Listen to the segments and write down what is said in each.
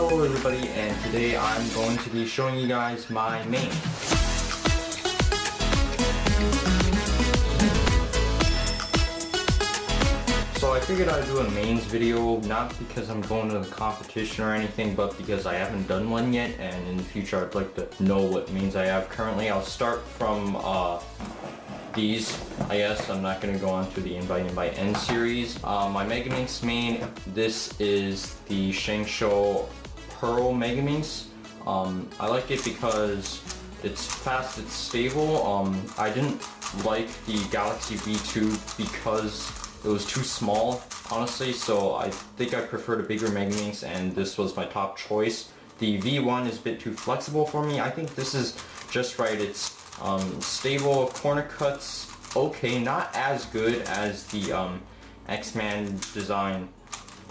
Hello everybody, and today I'm going to be showing you guys my main. So I figured I'd do a mains video, not because I'm going to the competition or anything, but because I haven't done one yet, and in the future I'd like to know what mains I have currently. I'll start from these, I guess. I'm not going to go on to the N by N series. My Megaminx main, this is the ShengShou Pearl Megaminx. I like it because it's fast, it's stable. I didn't like the Galaxy V2 because it was too small, honestly, so I think I preferred a bigger Megaminx, and this was my top choice. The V1 is a bit too flexible for me. I think this is just right. It's stable, corner cuts okay, not as good as the X-Man design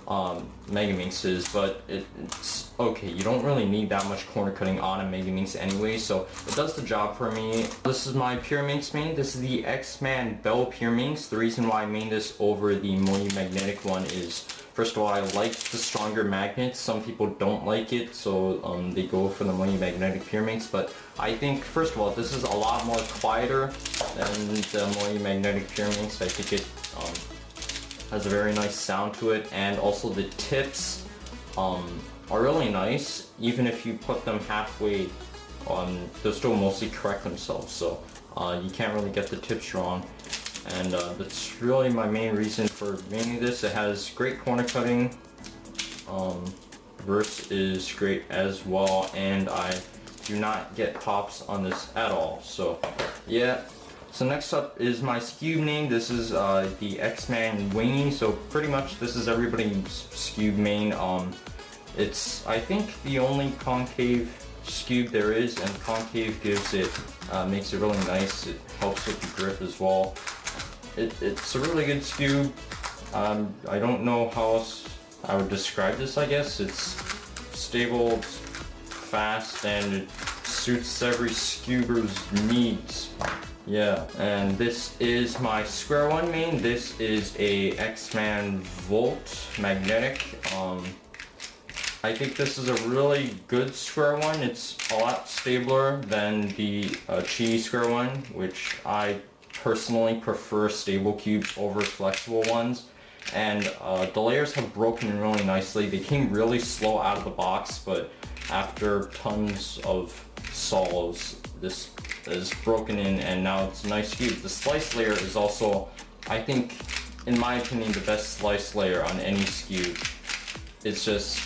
Megaminx is, but it's okay. You don't really need that much corner cutting on a Megaminx anyway, so it does the job for me. This is my Pyraminx main. This is the X-Man Bell Pyraminx. The reason why I made this over the Moyi magnetic one is, first of all, I like the stronger magnets. Some people don't like it, so they go for the Moyi magnetic Pyraminx, but I think, first of all, this is a lot more quieter than the Moyi magnetic Pyraminx. I think it has a very nice sound to it, and also the tips are really nice. Even if you put them halfway on, they'll still mostly correct themselves, so you can't really get the tips wrong. And that's really my main reason for mainly this. It has great corner cutting, reverse is great as well, and I do not get pops on this at all, so yeah. So next up is my Skewb name. This is the X-Man Wingy. So pretty much this is everybody's Skewb main. It's, I think, the only concave Skewb there is, and concave gives it, makes it really nice. It helps with the grip as well. It's a really good Skewb. I don't know how else I would describe this, I guess. It's stable, it's fast, and it suits every Skewber's needs. Yeah, and this is my square one main. This is a X-Man Volt magnetic. I think this is a really good square one. It's a lot stabler than the Chi square one, which I personally prefer stable cubes over flexible ones. And the layers have broken in really nicely. They came really slow out of the box, but after tons of solos, this is broken in, and now it's a nice cube. The slice layer is also, I think, in my opinion, the best slice layer on any Skewb. It's just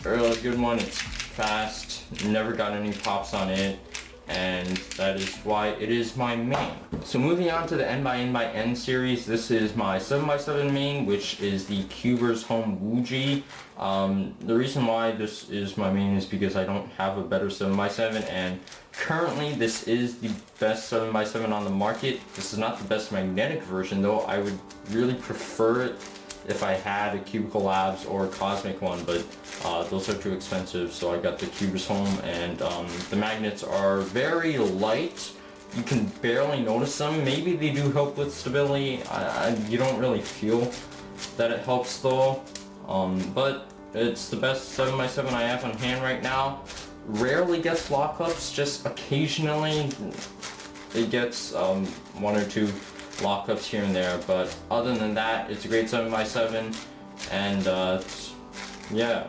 a really good one. It's fast, never got any pops on it, and that is why it is my main. So moving on to the N by N series, this is my 7x7 main, which is the Cuber's Home WuJi. The reason why this is my main is because I don't have a better 7x7, and currently this is the best 7x7 on the market. This is not the best magnetic version though. I would really prefer it if I had a Cubicle Labs or a Cosmic one, but those are too expensive, so I got the Cuber's Home, and the magnets are very light. You can barely notice them. Maybe they do help with stability. You don't really feel that it helps though, but it's the best 7x7 I have on hand right now. Rarely gets lockups, just occasionally it gets one or two lockups here and there, but other than that, it's a great 7x7, and yeah.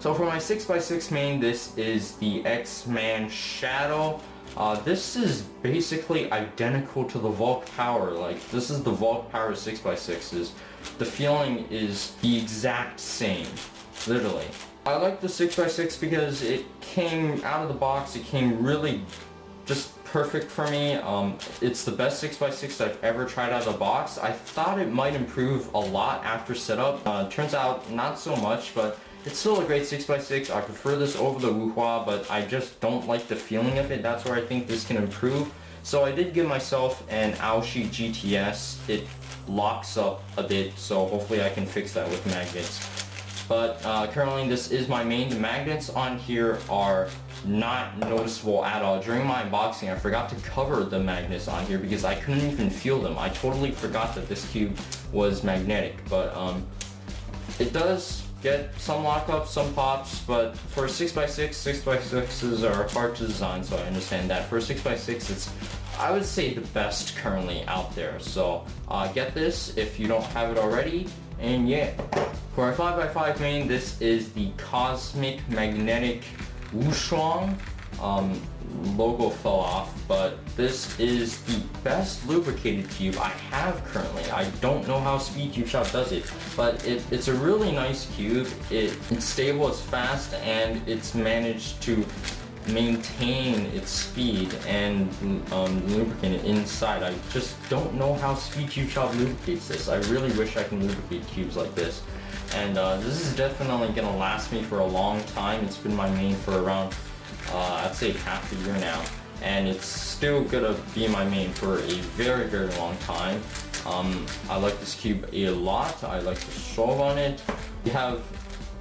So for my 6x6 main, this is the X-Man Shadow. This is basically identical to the Volk Power. Like, this is the Volk Power 6x6s. The feeling is the exact same, literally. I like the 6x6 because it came out of the box, it came really just perfect for me. It's the best 6x6 I've ever tried out of the box. I thought it might improve a lot after setup. Turns out not so much, but it's still a great 6x6. I prefer this over the WuQue, but I just don't like the feeling of it. That's where I think this can improve. So I did give myself an Aoshi GTS. It locks up a bit, so hopefully I can fix that with magnets. But currently this is my main. The magnets on here are not noticeable at all. During my unboxing, I forgot to cover the magnets on here because I couldn't even feel them. I totally forgot that this cube was magnetic, but it does get some lockups, some pops, but for 6x6, 6x6s are hard to design, so I understand that. For 6x6, it's, I would say, the best currently out there. So get this if you don't have it already. And yeah, for our 5x5 main, this is the Cosmic Magnetic WuShuang. Logo fell off, but this is the best lubricated cube I have currently. I don't know how SpeedCubeShop does it, but it's a really nice cube. It's stable, it's fast, and it's managed to maintain its speed and lubricant it inside. I just don't know how SpeedCubeShop lubricates this. I really wish I can lubricate cubes like this. And this is definitely gonna last me for a long time. It's been my main for around I'd say half a year now, and it's still gonna be my main for a very, very long time. I like this cube a lot. I like the Skewb on it. You have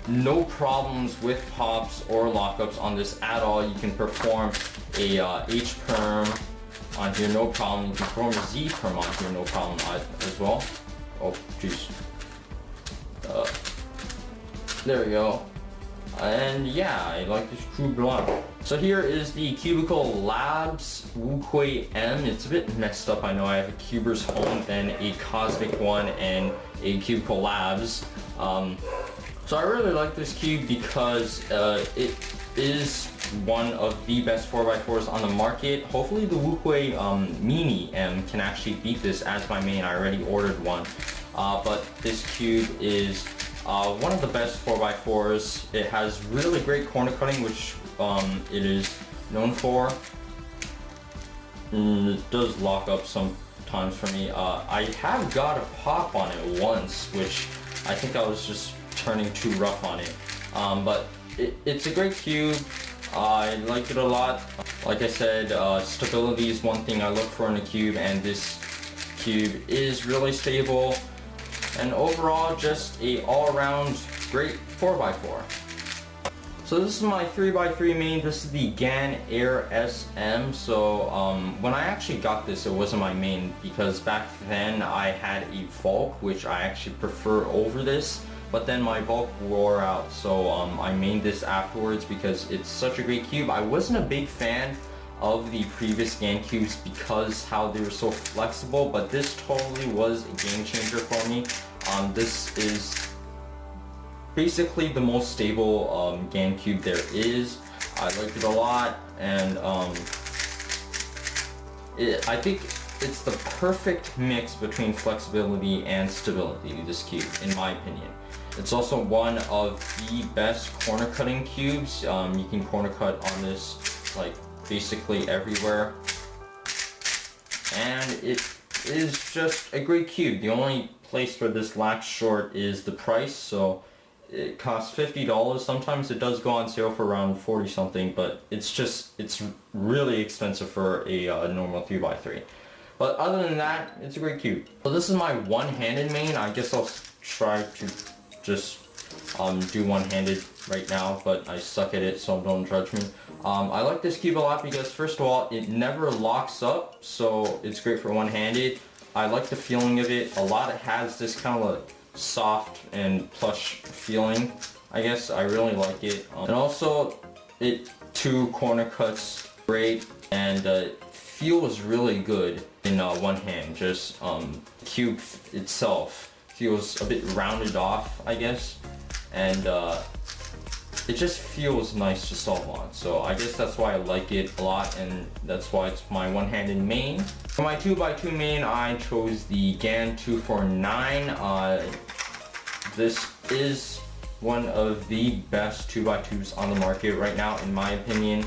no problems with pops or lockups on this at all. You can perform a H-perm on here, no problem. You can perform a Z-perm on here, no problem as well. Oh, jeez. There we go. And yeah, I like this cube a lot. So here is the Cubicle Labs WuQue M. It's a bit messed up, I know. I have a Cuber's Home, then a Cosmic one, and a Cubicle Labs. So I really like this cube because it is one of the best 4x4s on the market. Hopefully the WuQue Mini M can actually beat this as my main. I already ordered one. But this cube is one of the best 4x4s. It has really great corner cutting, which it is known for. It does lock up sometimes for me. I have got a pop on it once, which I think I was just turning too rough on it. But it's a great cube. I like it a lot. Like I said, stability is one thing I look for in a cube, and this cube is really stable. And overall, just a all-around great 4x4. So this is my 3x3 main. This is the GAN Air SM. So when I actually got this, it wasn't my main because back then I had a Volk, which I actually prefer over this. But then my Volk wore out, so I mained this afterwards because it's such a great cube. I wasn't a big fan of the previous GAN cubes because how they were so flexible, but this totally was a game changer for me. This is basically the most stable GAN cube there is. I like it a lot, and I think it's the perfect mix between flexibility and stability, this cube, in my opinion. It's also one of the best corner cutting cubes. You can corner cut on this like basically everywhere, and it is just a great cube. The only place where this lacks short is the price, so it costs $50. Sometimes it does go on sale for around 40 something, but it's really expensive for a normal 3x3. But other than that, it's a great cube. So this is my one-handed main. I guess I'll try to just do one-handed right now, but I suck at it, so don't judge me. I like this cube a lot because first of all, it never locks up, so it's great for one-handed. I like the feeling of it a lot. It has this kind of like soft and plush feeling, I guess. I really like it. And also, it two corner cuts great, and feels really good in one hand. Just cube itself feels a bit rounded off, I guess, and it just feels nice to solve on. So I guess that's why I like it a lot, and that's why it's my one-handed main. For my 2x2 main, I chose the GAN 249. This is one of the best 2x2s on the market right now, in my opinion.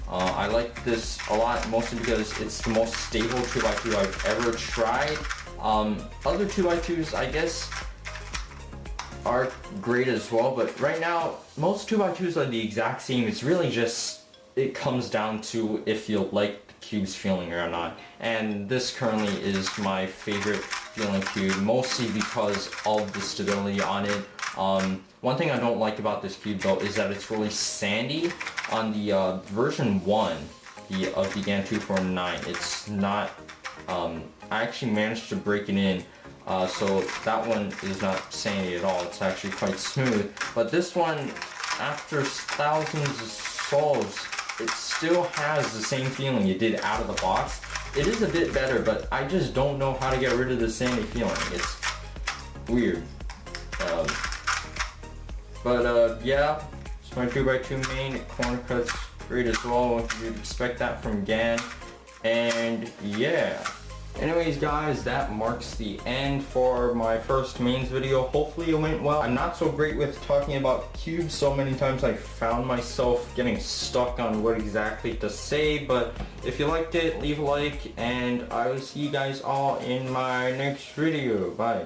I like this a lot, mostly because it's the most stable 2x2 I've ever tried. Other 2x2s, I guess, are great as well, but right now, most 2x2s are the exact same. It's really just, it comes down to if you like the cube's feeling or not. And this currently is my favorite feeling cube, mostly because of the stability on it. One thing I don't like about this cube though is that it's really sandy. On the version 1 of the GAN 249, it's not, I actually managed to break it in So that one is not sandy at all. It's actually quite smooth. But this one, after thousands of solves, it still has the same feeling it did out of the box. It is a bit better, but I just don't know how to get rid of the sandy feeling. It's weird. Yeah, it's my 2x2 main. It corner cuts great as well. You'd expect that from GAN. And yeah. Anyways guys, that marks the end for my first mains video. Hopefully it went well. I'm not so great with talking about cubes. So many times I found myself getting stuck on what exactly to say. But if you liked it, leave a like, and I will see you guys all in my next video. Bye.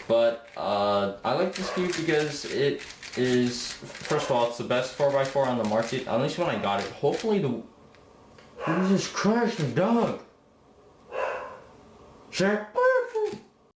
But I like this cube because it is, first of all, it's the best 4x4 on the market, at least when I got it. Hopefully Jesus Christ, the dog. Shaq.